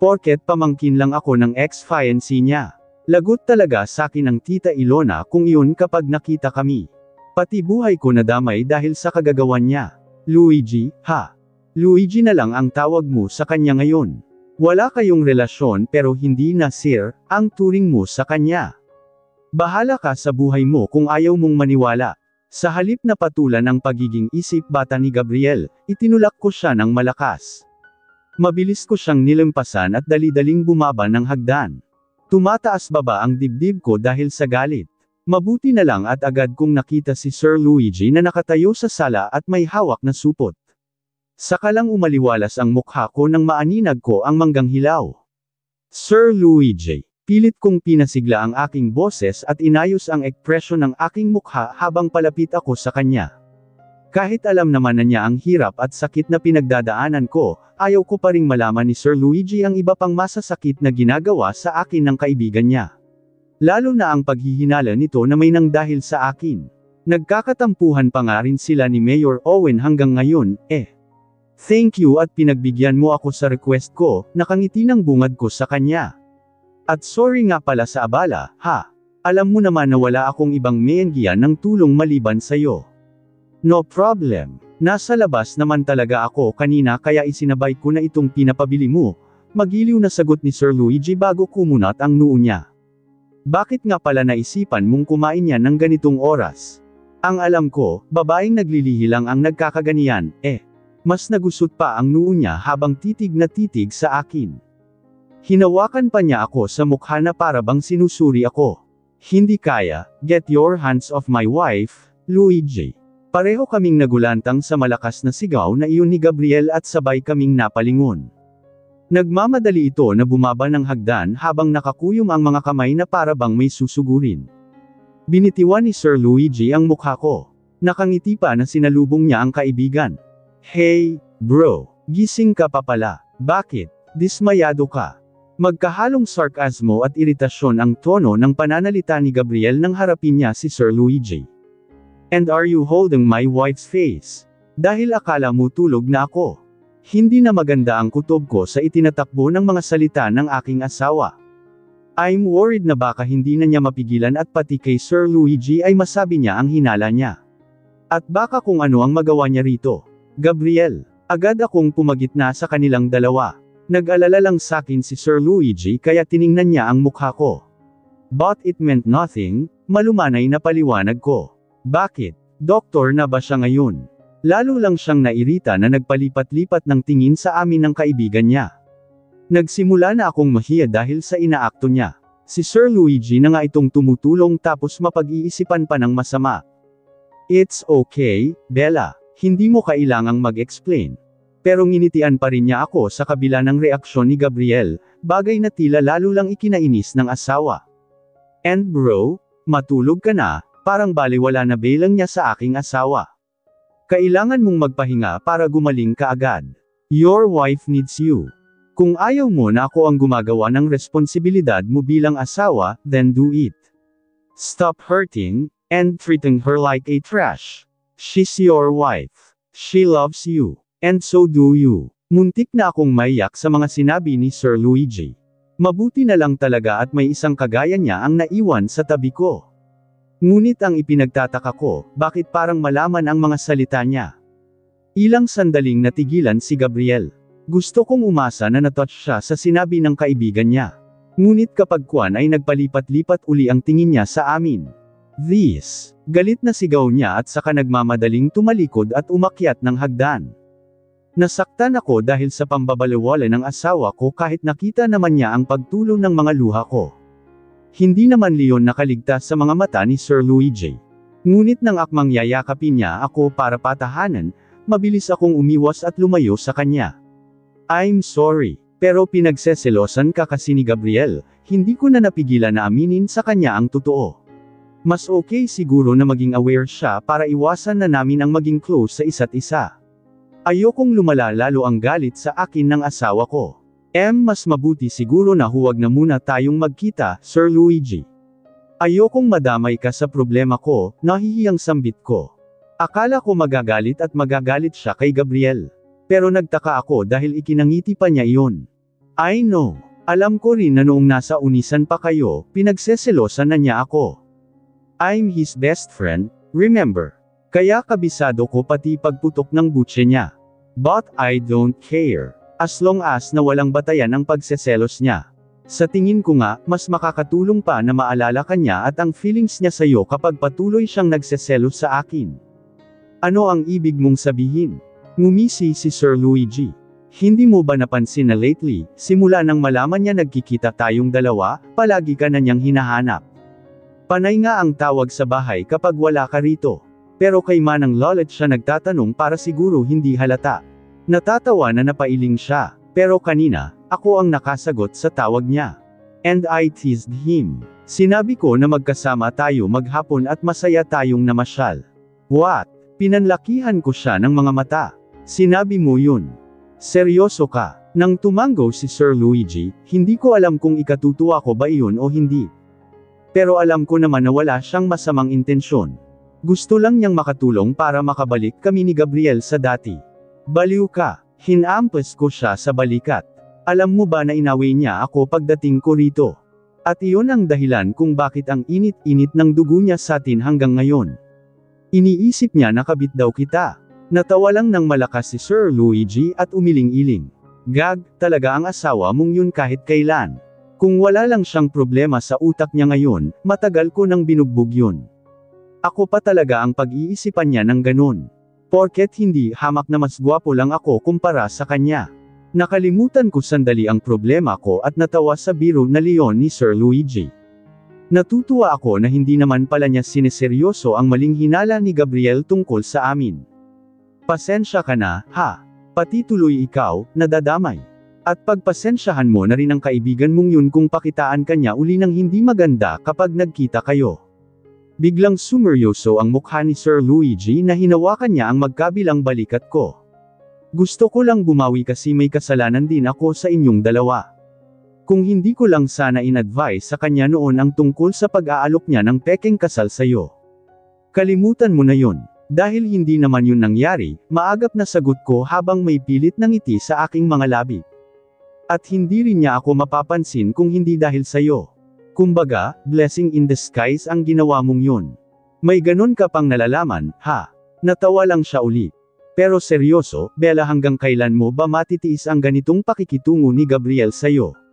Porket pamangkin lang ako ng ex-fiancé niya. Lagot talaga sakin ang tita Ilona kung iyon kapag nakita kami. Pati buhay ko nadamay dahil sa kagagawan niya. Luigi, ha? Luigi na lang ang tawag mo sa kanya ngayon. Wala kayong relasyon pero hindi na sir, ang turing mo sa kanya. Bahala ka sa buhay mo kung ayaw mong maniwala. Sa halip na patulan ang pagiging isip bata ni Gabriel, itinulak ko siya ng malakas. Mabilis ko siyang nilampasan at dali-daling bumaba ng hagdan. Tumataas baba ang dibdib ko dahil sa galit. Mabuti na lang at agad kong nakita si Sir Luigi na nakatayo sa sala at may hawak na supot. Saka lang umaliwalas ang mukha ko nang maaninag ko ang manggang hilaw. Sir Luigi. Pilit kong pinasigla ang aking boses at inayos ang ekspresyon ng aking mukha habang palapit ako sa kanya. Kahit alam naman na niya ang hirap at sakit na pinagdadaanan ko, ayaw ko pa ring malaman ni Sir Luigi ang iba pang masasakit na ginagawa sa akin ng kaibigan niya. Lalo na ang paghihinala nito na may nang dahil sa akin. Nagkakatampuhan pa nga rin sila ni Mayor Owen hanggang ngayon, Thank you at pinagbigyan mo ako sa request ko, nakangiti ng bungad ko sa kanya. At sorry nga pala sa abala, ha? Alam mo naman na wala akong ibang meengiyan ng tulong maliban sa'yo. No problem. Nasa labas naman talaga ako kanina kaya isinabay ko na itong pinapabili mo. Magiliw na sagot ni Sir Luigi bago kumunat ang noo niya. Bakit nga pala naisipan mong kumain yan ng ganitong oras? Ang alam ko, babaeng naglilihi lang ang nagkakaganiyan, Mas nagusot pa ang noo niya habang titig na titig sa akin. Hinawakan pa niya ako sa mukha na para bang sinusuri ako. Hindi kaya, get your hands off my wife, Luigi. Pareho kaming nagulantang sa malakas na sigaw na iyon ni Gabriel at sabay kaming napalingon. Nagmamadali ito na bumaba ng hagdan habang nakakuyom ang mga kamay na para bang may susugurin. Binitiwan ni Sir Luigi ang mukha ko. Nakangiti pa na sinalubong niya ang kaibigan. Hey, bro, gising ka pa pala. Bakit? Dismayado ka. Magkahalong sarkasmo at iritasyon ang tono ng pananalita ni Gabriel nang harapin niya si Sir Luigi. And are you holding my wife's face? Dahil akala mo tulog na ako. Hindi na maganda ang kutob ko sa itinatakbo ng mga salita ng aking asawa. I'm worried na baka hindi na niya mapigilan at pati kay Sir Luigi ay masabi niya ang hinala niya. At baka kung ano ang magawa niya rito. Gabriel, agad akong pumagitna sa kanilang dalawa. Nag-alala lang sakin si Sir Luigi kaya tiningnan niya ang mukha ko. But it meant nothing, malumanay na paliwanag ko. Bakit? Doktor na ba siya ngayon? Lalo lang siyang nairita na nagpalipat-lipat ng tingin sa amin ng kaibigan niya. Nagsimula na akong mahiya dahil sa inaakto niya. Si Sir Luigi na nga itong tumutulong tapos mapag-iisipan pa ng masama. It's okay, Bella. Hindi mo kailangang mag-explain. Pero nginitian pa rin niya ako sa kabila ng reaksyon ni Gabriel, bagay na tila lalo lang ikinainis ng asawa. And bro, matulog ka na, parang baliwala na belang niya sa aking asawa. Kailangan mong magpahinga para gumaling ka agad. Your wife needs you. Kung ayaw mo na ako ang gumagawa ng responsibilidad mo bilang asawa, then do it. Stop hurting, and treating her like a trash. She's your wife. She loves you. And so do you. Muntik na akong maiyak sa mga sinabi ni Sir Luigi. Mabuti na lang talaga at may isang kagaya niya ang naiwan sa tabi ko. Ngunit ang ipinagtataka ko, bakit parang malaman ang mga salita niya. Ilang sandaling natigilan si Gabriel. Gusto kong umasa na natouch siya sa sinabi ng kaibigan niya. Ngunit kapag kuwan ay nagpalipat-lipat uli ang tingin niya sa amin. This. Galit na sigaw niya at saka nagmamadaling tumalikod at umakyat ng hagdan. Nasaktan ako dahil sa pambabalewala ng asawa ko kahit nakita naman niya ang pagtulo ng mga luha ko. Hindi naman Leon nakaligtas sa mga mata ni Sir Luigi. Ngunit nang akmang yayakapin niya ako para patahanan, mabilis akong umiwas at lumayo sa kanya. I'm sorry, pero pinagseselosan ka kasi ni Gabriel, hindi ko na napigilan na aminin sa kanya ang totoo. Mas okay siguro na maging aware siya para iwasan na namin ang maging close sa isa't isa. Ayokong lumala lalo ang galit sa akin ng asawa ko. Mas mabuti siguro na huwag na muna tayong magkita, Sir Luigi. Ayokong madamay ka sa problema ko, nahihiyang sambit ko. Akala ko magagalit at siya kay Gabriel. Pero nagtaka ako dahil ikinangiti pa niya iyon. I know. Alam ko rin na noong nasa unisan pa kayo, pinagseselosan na niya ako. I'm his best friend, remember? Kaya kabisado ko pati pagputok ng butse niya. But I don't care. As long as na walang batayan ang pagseselos niya. Sa tingin ko nga, mas makakatulong pa na maalala ka niya at ang feelings niya sa'yo kapag patuloy siyang nagseselos sa akin. Ano ang ibig mong sabihin? Ngumisi si Sir Luigi. Hindi mo ba napansin na lately, simula nang malaman niya nagkikita tayong dalawa, palagi ka na niyang hinahanap. Panay nga ang tawag sa bahay kapag wala ka rito. Pero kay Manang Lolet siya nagtatanong para siguro hindi halata. Natatawa na napailing siya, pero kanina, ako ang nakasagot sa tawag niya. And I teased him. Sinabi ko na magkasama tayo maghapon at masaya tayong namasyal. What? Pinanlakihan ko siya ng mga mata. Sinabi mo yun. Seryoso ka? Nang tumango si Sir Luigi, hindi ko alam kung ikatutuwa ko ba iyon o hindi. Pero alam ko naman na wala siyang masamang intensyon. Gusto lang niyang makatulong para makabalik kami ni Gabriel sa dati. Baliw ka. Hinampas ko siya sa balikat. Alam mo ba na inaway niya ako pagdating ko rito? At iyon ang dahilan kung bakit ang init-init ng dugo niya sa atin hanggang ngayon. Iniisip niya na kabit daw kita. Natawa lang ng malakas si Sir Luigi at umiling-iling. Gag, talaga ang asawa mong yun kahit kailan. Kung wala lang siyang problema sa utak niya ngayon, matagal ko nang binugbog yun. Ako pa talaga ang pag-iisipan niya ng ganun. Porket hindi hamak na mas gwapo lang ako kumpara sa kanya. Nakalimutan ko sandali ang problema ko at natawa sa biro na Leon ni Sir Luigi. Natutuwa ako na hindi naman pala niya sineseryoso ang maling hinala ni Gabriel tungkol sa amin. Pasensya ka na, ha? Pati tuloy ikaw, nadadamay. At pagpasensyahan mo na rin ang kaibigan mong yun kung pakitaan ka niya uli ng hindi maganda kapag nagkita kayo. Biglang sumeryoso ang mukha ni Sir Luigi na hinawakan niya ang magkabilang balikat ko. Gusto ko lang bumawi kasi may kasalanan din ako sa inyong dalawa. Kung hindi ko lang sana in-advise sa kanya noon ang tungkol sa pag-aalok niya ng pekeng kasal sa'yo. Kalimutan mo na yun. Dahil hindi naman yun nangyari, maagap na sagot ko habang may pilit ng ngiti sa aking mga labi. At hindi rin niya ako mapapansin kung hindi dahil sa'yo. Kumbaga, blessing in disguise ang ginawa mong yun. May ganun ka pang nalalaman, ha? Natawa lang siya uli. Pero seryoso, Bella, hanggang kailan mo ba matitiis ang ganitong pakikitungo ni Gabriel sa'yo?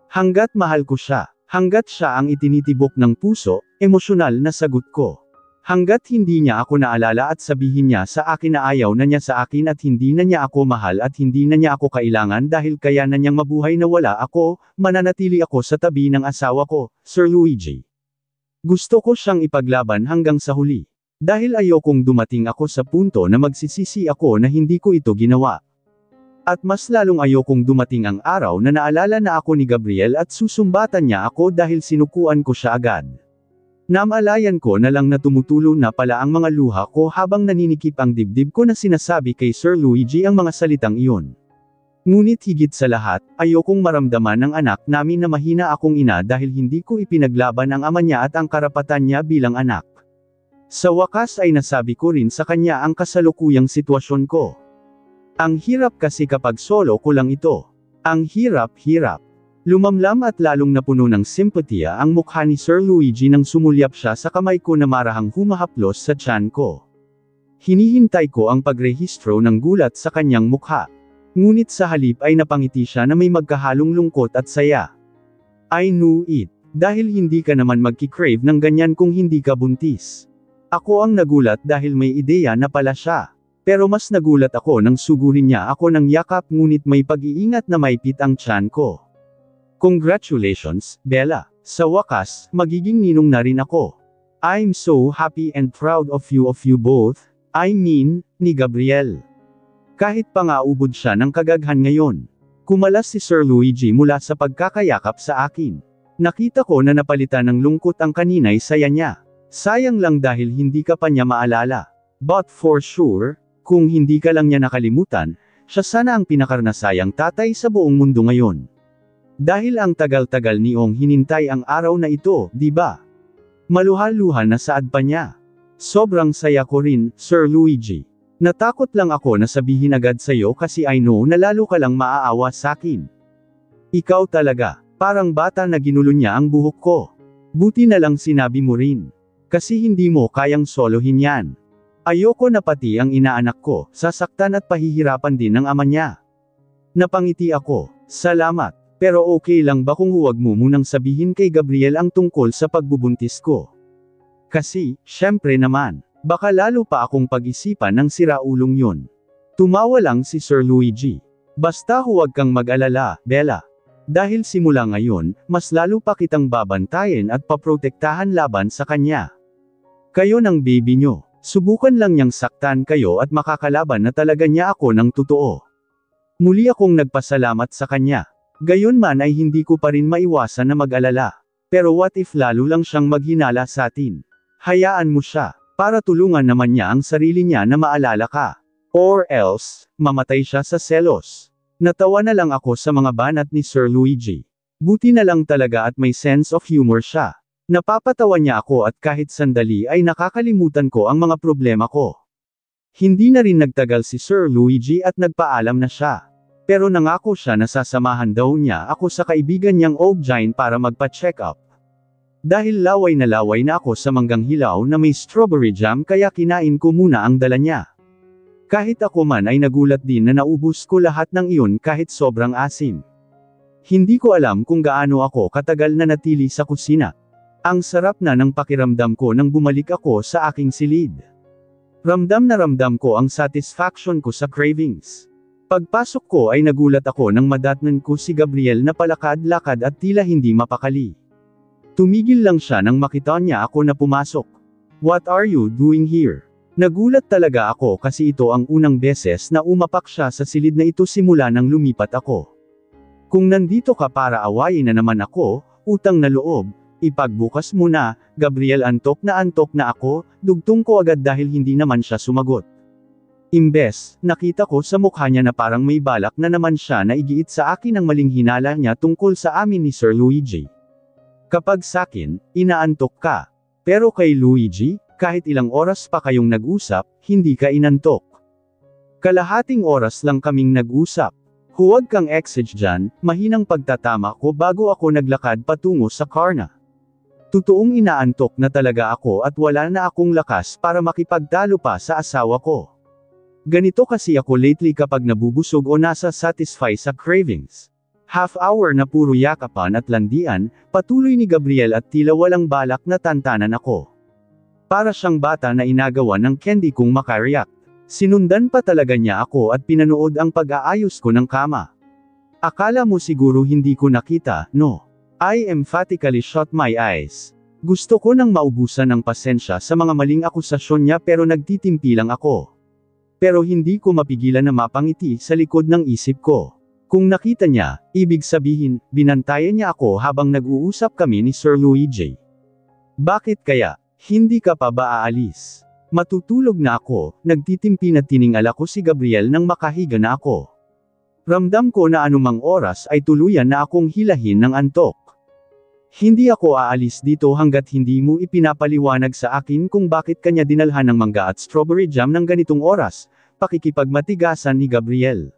Hanggat mahal ko siya, hanggat siya ang itinitibok ng puso, emosyonal na sagot ko. Hanggat hindi niya ako naalala at sabihin niya sa akin na ayaw na niya sa akin at hindi na niya ako mahal at hindi na niya ako kailangan dahil kaya na niyang mabuhay na wala ako, mananatili ako sa tabi ng asawa ko, Sir Luigi. Gusto ko siyang ipaglaban hanggang sa huli. Dahil ayokong dumating ako sa punto na magsisisi ako na hindi ko ito ginawa. At mas lalong ayokong dumating ang araw na naalala na ako ni Gabriel at susumbatan niya ako dahil sinukuan ko siya agad. Namalayan ko na lang na tumutulo na pala ang mga luha ko habang naninikip ang dibdib ko na sinasabi kay Sir Luigi ang mga salitang iyon. Ngunit higit sa lahat, ayokong maramdaman ng anak namin na mahina akong ina dahil hindi ko ipinaglaban ang ama niya at ang karapatan niya bilang anak. Sa wakas ay nasabi ko rin sa kanya ang kasalukuyang sitwasyon ko. Ang hirap kasi kapag solo ko lang ito. Ang hirap. Lumamlam at lalong napuno ng simpatiya ang mukha ni Sir Luigi nang sumulyap siya sa kamay ko na marahang humahaplos sa tiyan ko. Hinihintay ko ang pagrehistro ng gulat sa kanyang mukha. Ngunit sa halip ay napangiti siya na may magkahalong lungkot at saya. I knew it. Dahil hindi ka naman magki-crave ng ganyan kung hindi ka buntis. Ako ang nagulat dahil may ideya na pala siya. Pero mas nagulat ako nang sugurin niya ako ng yakap ngunit may pag-iingat na maipit ang tiyan ko. Congratulations, Bella. Sa wakas, magiging ninong na rin ako. I'm so happy and proud of you both. I mean, ni Gabriel. Kahit pa nga ubod siya ng kagaghan ngayon. Kumalas si Sir Luigi mula sa pagkakayakap sa akin. Nakita ko na napalitan ng lungkot ang kanina'y saya niya. Sayang lang dahil hindi ka pa niya maalala. But for sure, kung hindi ka lang niya nakalimutan, siya sana ang pinakarnasayang tatay sa buong mundo ngayon. Dahil ang tagal-tagal niyong hinintay ang araw na ito, di ba? Maluha-luha na saad pa niya. Sobrang saya ko rin, Sir Luigi. Natakot lang ako na sabihin agad sa'yo kasi I know na lalo ka lang maaawa sa'kin. Ikaw talaga, parang bata na ginulo niya ang buhok ko. Buti na lang sinabi mo rin. Kasi hindi mo kayang solohin yan. Ayoko na pati ang inaanak ko, sasaktan at pahihirapan din ng ama niya. Napangiti ako, salamat, pero okay lang ba kung huwag mo munang sabihin kay Gabriel ang tungkol sa pagbubuntis ko? Kasi, syempre naman, baka lalo pa akong pag-isipan ng siraulong yun. Tumawa lang si Sir Luigi. Basta huwag kang mag-alala, Bella. Dahil simula ngayon, mas lalo pa kitang babantayin at paprotektahan laban sa kanya. Kayo ng baby nyo. Subukan lang niyang saktan kayo at makakalaban na talaga niya ako ng totoo. Muli akong nagpasalamat sa kanya. Gayunman ay hindi ko pa rin maiwasan na mag-alala. Pero what if lalo lang siyang maghinala sa atin? Hayaan mo siya, para tulungan naman niya ang sarili niya na maalala ka. Or else, mamatay siya sa selos. Natawa na lang ako sa mga banat ni Sir Luigi. Buti na lang talaga at may sense of humor siya. Napapatawa niya ako at kahit sandali ay nakakalimutan ko ang mga problema ko. Hindi na rin nagtagal si Sir Luigi at nagpaalam na siya. Pero nangako siya na sasamahan daw niya ako sa kaibigan niyang Oak-Giant para magpa-check up. Dahil laway na ako sa manggang hilaw na may strawberry jam kaya kinain ko muna ang dala niya. Kahit ako man ay nagulat din na naubos ko lahat ng iyon kahit sobrang asim. Hindi ko alam kung gaano ako katagal na natili sa kusina. Ang sarap na ng pakiramdam ko nang bumalik ako sa aking silid. Ramdam na ramdam ko ang satisfaction ko sa cravings. Pagpasok ko ay nagulat ako nang madatnan ko si Gabriel na palakad-lakad at tila hindi mapakali. Tumigil lang siya nang makita niya ako na pumasok. What are you doing here? Nagulat talaga ako kasi ito ang unang beses na umapak siya sa silid na ito simula nang lumipat ako. Kung nandito ka para awayin na naman ako, utang na loob, ipagbukas mo na, Gabriel antok na ako, dugtong ko agad dahil hindi naman siya sumagot. Imbes, nakita ko sa mukha niya na parang may balak na naman siya na igiit sa akin ang maling hinala niya tungkol sa amin ni Sir Luigi. Kapag sakin, inaantok ka. Pero kay Luigi, kahit ilang oras pa kayong nag-usap, hindi ka inantok. Kalahating oras lang kaming nag-usap. Huwag kang exage dyan, mahinang pagtatama ko bago ako naglakad patungo sa Karna. Totoong inaantok na talaga ako at wala na akong lakas para makipagtalo pa sa asawa ko. Ganito kasi ako lately kapag nabubusog o nasa satisfy sa cravings. Half hour na puro yakapan at landian, patuloy ni Gabriel at tila walang balak na tantanan ako. Para siyang bata na inagawa ng candy kung makareact. Sinundan pa talaga niya ako at pinanood ang pag-aayos ko ng kama. Akala mo siguro hindi ko nakita, no? I emphatically shut my eyes. Gusto ko nang maubusan ng pasensya sa mga maling akusasyon niya pero nagtitimpi lang ako. Pero hindi ko mapigilan na mapangiti sa likod ng isip ko. Kung nakita niya, ibig sabihin, binantayan niya ako habang nag-uusap kami ni Sir Luigi. Bakit kaya? Hindi ka pa ba aalis? Matutulog na ako, nagtitimpi na tiningala ko si Gabriel nang makahiga na ako. Ramdam ko na anumang oras ay tuluyan na akong hilahin ng antok. Hindi ako aalis dito hanggat hindi mo ipinapaliwanag sa akin kung bakit kanya dinalhan ng mangga at strawberry jam ng ganitong oras, pakikipagmatigasan ni Gabriel.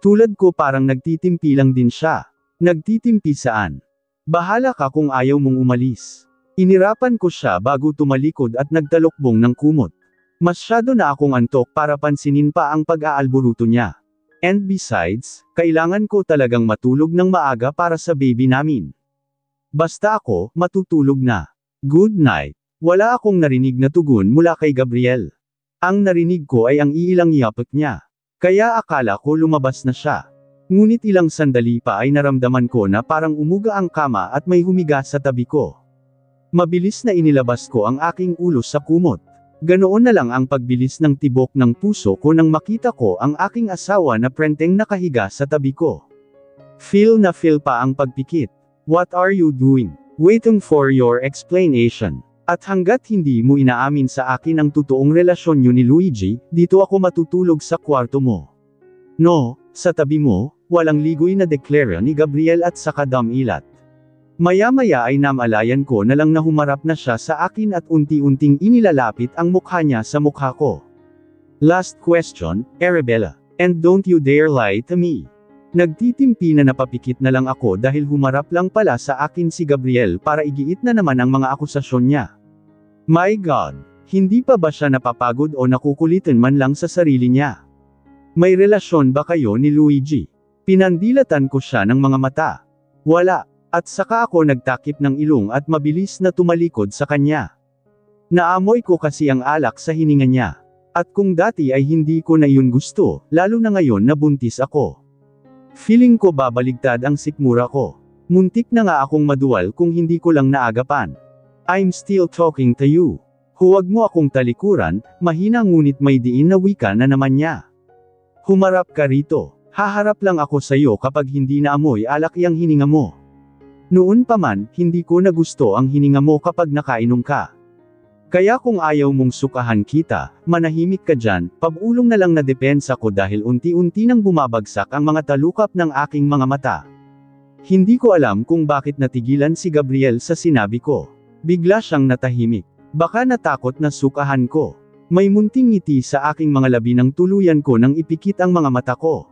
Tulad ko parang nagtitimpi lang din siya. Nagtitimpi saan? Bahala ka kung ayaw mong umalis. Inirapan ko siya bago tumalikod at nagtalokbong ng kumot. Masyado na akong antok para pansinin pa ang pag-aalburuto niya. And besides, kailangan ko talagang matulog ng maaga para sa baby namin. Basta ako, matutulog na. Good night. Wala akong narinig na tugon mula kay Gabriel. Ang narinig ko ay ang iilang yapot niya. Kaya akala ko lumabas na siya. Ngunit ilang sandali pa ay naramdaman ko na parang umuga ang kama at may humiga sa tabi ko. Mabilis na inilabas ko ang aking ulo sa kumot. Ganoon na lang ang pagbilis ng tibok ng puso ko nang makita ko ang aking asawa na prenteng nakahiga sa tabi ko. Feel na feel pa ang pagpikit. What are you doing? Waiting for your explanation. At hanggat hindi mo inaamin sa akin ang totoong relasyon niyo ni Luigi, dito ako matutulog sa kwarto mo. No, sa tabi mo, walang ligoy na deklara ni Gabriel at saka damilat. Maya-maya ay namalayan ko na lang na humarap na siya sa akin at unti-unting inilalapit ang mukha niya sa mukha ko. Last question, Arabella. And don't you dare lie to me. Nagtitimpi na napapikit na lang ako dahil humarap lang pala sa akin si Gabriel para igiit na naman ang mga akusasyon niya. My God! Hindi pa ba siya napapagod o nakukulitan man lang sa sarili niya? May relasyon ba kayo ni Luigi? Pinandilatan ko siya ng mga mata. Wala. At saka ako nagtakip ng ilong at mabilis na tumalikod sa kanya. Naamoy ko kasi ang alak sa hininga niya. At kung dati ay hindi ko na yun gusto, lalo na ngayon na buntis ako. Feeling ko babaligtad ang sikmura ko. Muntik na nga akong maduwal kung hindi ko lang naagapan. I'm still talking to you. Huwag mo akong talikuran, mahina ngunit may diin na wika na naman niya. Humarap ka rito. Haharap lang ako sa iyo kapag hindi na amoy alak ang hininga mo. Noon pa man, hindi ko na gusto ang hininga mo kapag nakainom ka. Kaya kung ayaw mong sukahan kita, manahimik ka dyan, pabulong na lang na depensa ko dahil unti-unti nang bumabagsak ang mga talukap ng aking mga mata. Hindi ko alam kung bakit natigilan si Gabriel sa sinabi ko. Bigla siyang natahimik. Baka natakot na sukahan ko. May munting ngiti sa aking mga labi nang tuluyan ko nang ipikit ang mga mata ko.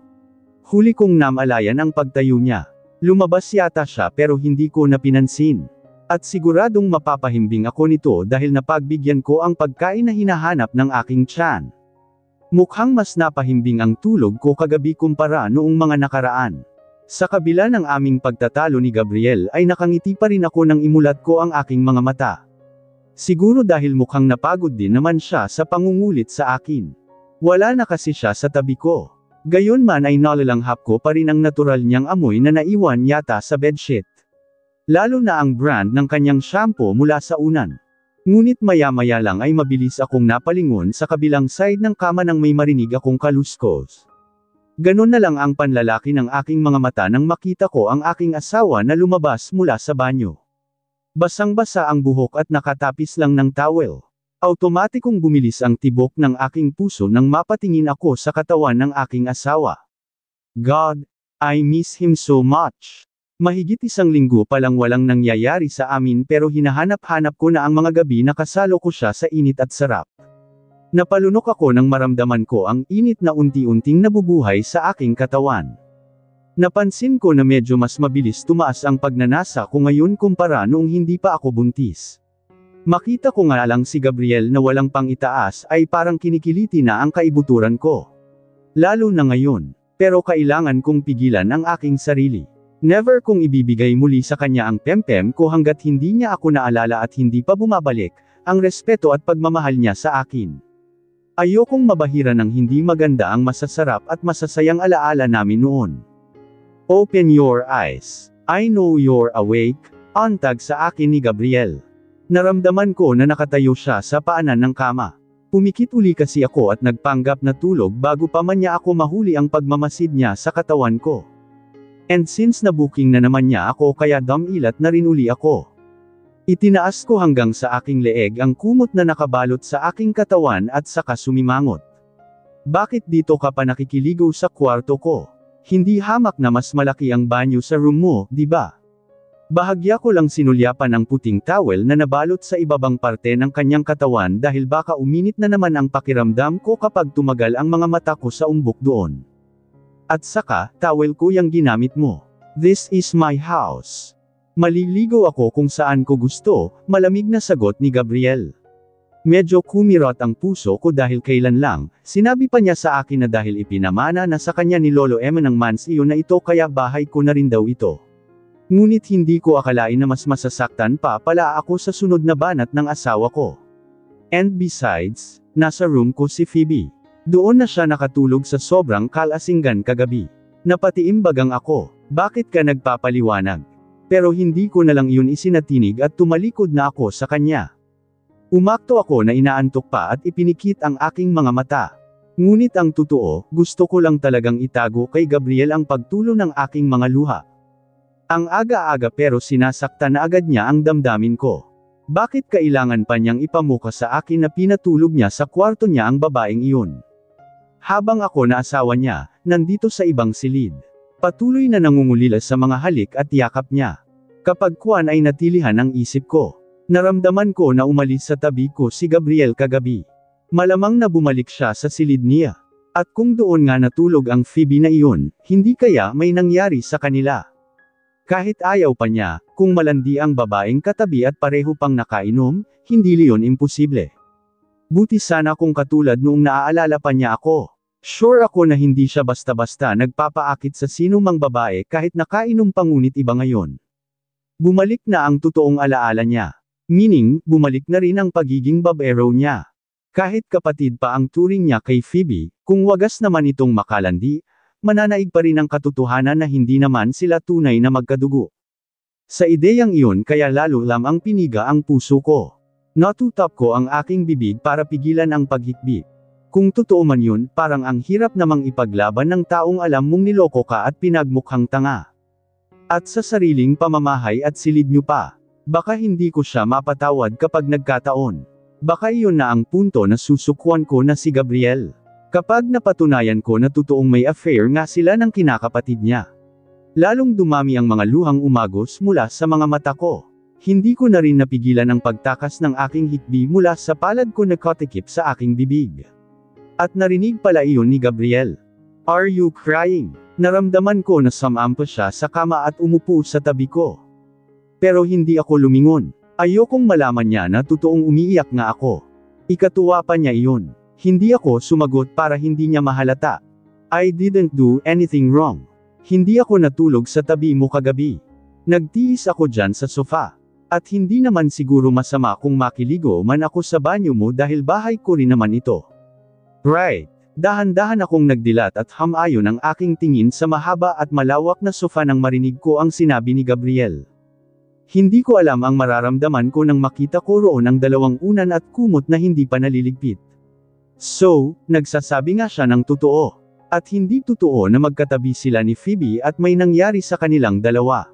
Huli kong namalayan ang pagtayo niya. Lumabas yata siya pero hindi ko na pinansin. At siguradong mapapahimbing ako nito dahil napagbigyan ko ang pagkain na hinahanap ng aking tiyan. Mukhang mas napahimbing ang tulog ko kagabi kumpara noong mga nakaraan. Sa kabila ng aming pagtatalo ni Gabriel ay nakangiti pa rin ako nang imulat ko ang aking mga mata. Siguro dahil mukhang napagod din naman siya sa pangungulit sa akin. Wala na kasi siya sa tabi ko. Gayon man ay nalalanghap ko pa rin ang natural niyang amoy na naiwan yata sa bedsheet. Lalo na ang brand ng kanyang shampoo mula sa unan. Ngunit maya-maya lang ay mabilis akong napalingon sa kabilang side ng kama nang may marinig akong kaluskos. Ganon na lang ang panlalaki ng aking mga mata nang makita ko ang aking asawa na lumabas mula sa banyo. Basang-basa ang buhok at nakatapis lang ng towel. Automatikong bumilis ang tibok ng aking puso nang mapatingin ako sa katawan ng aking asawa. God, I miss him so much. Mahigit 1 linggo pa lang walang nangyayari sa amin pero hinahanap-hanap ko na ang mga gabi na kasalo ko siya sa init at sarap. Napalunok ako nang maramdaman ko ang init na unti-unting nabubuhay sa aking katawan. Napansin ko na medyo mas mabilis tumaas ang pagnanasa ko ngayon kumpara noong hindi pa ako buntis. Makita ko nga lang si Gabriel na walang pang-itaas ay parang kinikiliti na ang kaibuturan ko. Lalo na ngayon. Pero kailangan kong pigilan ang aking sarili. Never kong ibibigay muli sa kanya ang pempem ko hanggat hindi niya ako naalala at hindi pa bumabalik, ang respeto at pagmamahal niya sa akin. Ayokong mabahira ng hindi maganda ang masasarap at masasayang alaala namin noon. Open your eyes. I know you're awake. Antag sa akin ni Gabriel. Naramdaman ko na nakatayo siya sa paanan ng kama. Pumikit uli kasi ako at nagpanggap na tulog bago pa man niya ako mahuli ang pagmamasid niya sa katawan ko. And since nabuking na naman niya ako kaya damilat na rin uli ako. Itinaas ko hanggang sa aking leeg ang kumot na nakabalot sa aking katawan at saka sumimangot. Bakit dito ka pa nakikiligo sa kwarto ko? Hindi hamak na mas malaki ang banyo sa room mo, di ba? Bahagya ko lang sinulyapan ang puting towel na nabalot sa ibabang parte ng kanyang katawan dahil baka uminit na naman ang pakiramdam ko kapag tumagal ang mga mata ko sa umbok doon. At saka, towel ko yung ginamit mo. This is my house. Maliligo ako kung saan ko gusto, malamig na sagot ni Gabriel. Medyo kumirot ang puso ko dahil kailan lang, sinabi pa niya sa akin na dahil ipinamana na sa kanya ni Lolo Emma ng mansyon na ito kaya bahay ko na rin daw ito. Ngunit hindi ko akalain na mas masasaktan pa pala ako sa sunod na banat ng asawa ko. And besides, nasa room ko si Phoebe. Doon na siya nakatulog sa sobrang kalasinggan kagabi. Napatiimbagang ako, bakit ka nagpapaliwanag? Pero hindi ko na lang yun isinatinig at tumalikod na ako sa kanya. Umakto ako na inaantok pa at ipinikit ang aking mga mata. Ngunit ang totoo, gusto ko lang talagang itago kay Gabriel ang pagtulo ng aking mga luha. Ang aga-aga pero sinasaktan na agad niya ang damdamin ko. Bakit kailangan pa niyang ipamuka sa akin na pinatulog niya sa kwarto niya ang babaeng iyon? Habang ako na asawa niya, nandito sa ibang silid. Patuloy na nangungulila sa mga halik at yakap niya. Kapag kuwan ay natilihan ang isip ko. Naramdaman ko na umalis sa tabi ko si Gabriel kagabi. Malamang na bumalik siya sa silid niya. At kung doon nga natulog ang Phoebe na iyon, hindi kaya may nangyari sa kanila. Kahit ayaw pa niya, kung malandi ang babaeng katabi at pareho pang nakainom, hindi liyon imposible. Buti sana kung katulad noong naaalala pa niya ako. Sure ako na hindi siya basta-basta nagpapaakit sa sino mang babae kahit nakainom pa ngunit iba ngayon. Bumalik na ang totoong alaala niya. Meaning, bumalik na rin ang pagiging babaero niya. Kahit kapatid pa ang turing niya kay Phoebe, kung wagas naman itong makalandi, mananaig pa rin ang katotohanan na hindi naman sila tunay na magkadugo. Sa ideyang iyon kaya lalo lamang piniga ang puso ko. Natutap ko ang aking bibig para pigilan ang paghikbi. Kung totoo man yun, parang ang hirap namang ipaglaban ng taong alam mong niloko ka at pinagmukhang tanga. At sa sariling pamamahay at silid niyo pa. Baka hindi ko siya mapatawad kapag nagkataon. Baka iyon na ang punto na susukwan ko na si Gabriel. Kapag napatunayan ko na totoong may affair nga sila ng kinakapatid niya. Lalong dumami ang mga luhang umagos mula sa mga mata ko. Hindi ko na rin napigilan ang pagtakas ng aking hikbi mula sa palad ko na kotikip sa aking bibig. At narinig pala iyon ni Gabriel. Are you crying? Naramdaman ko na sumampa siya sa kama at umupo sa tabi ko. Pero hindi ako lumingon. Ayokong malaman niya na totoong umiiyak nga ako. Ikatuwa pa niya iyon. Hindi ako sumagot para hindi niya mahalata. I didn't do anything wrong. Hindi ako natulog sa tabi mo kagabi. Nagtiis ako dyan sa sofa. At hindi naman siguro masama kung makiligo man ako sa banyo mo dahil bahay ko rin naman ito. Right. Dahan-dahan akong nagdilat at hamayon ang aking tingin sa mahaba at malawak na sofa nang marinig ko ang sinabi ni Gabriel. Hindi ko alam ang mararamdaman ko nang makita ko roon ang dalawang unan at kumot na hindi pa naliligpit. So, nagsasabi nga siya ng totoo. At hindi totoo na magkatabi sila ni Phoebe at may nangyari sa kanilang dalawa.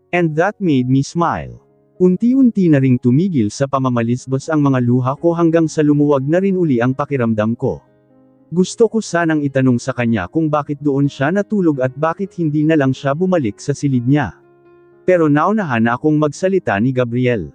And that made me smile. Unti-unti na ring tumigil sa pamamalisbos ang mga luha ko hanggang sa lumuwag na rin uli ang pakiramdam ko. Gusto ko sanang itanong sa kanya kung bakit doon siya natulog at bakit hindi na lang siya bumalik sa silid niya. Pero naunahan na akong magsalita ni Gabriel.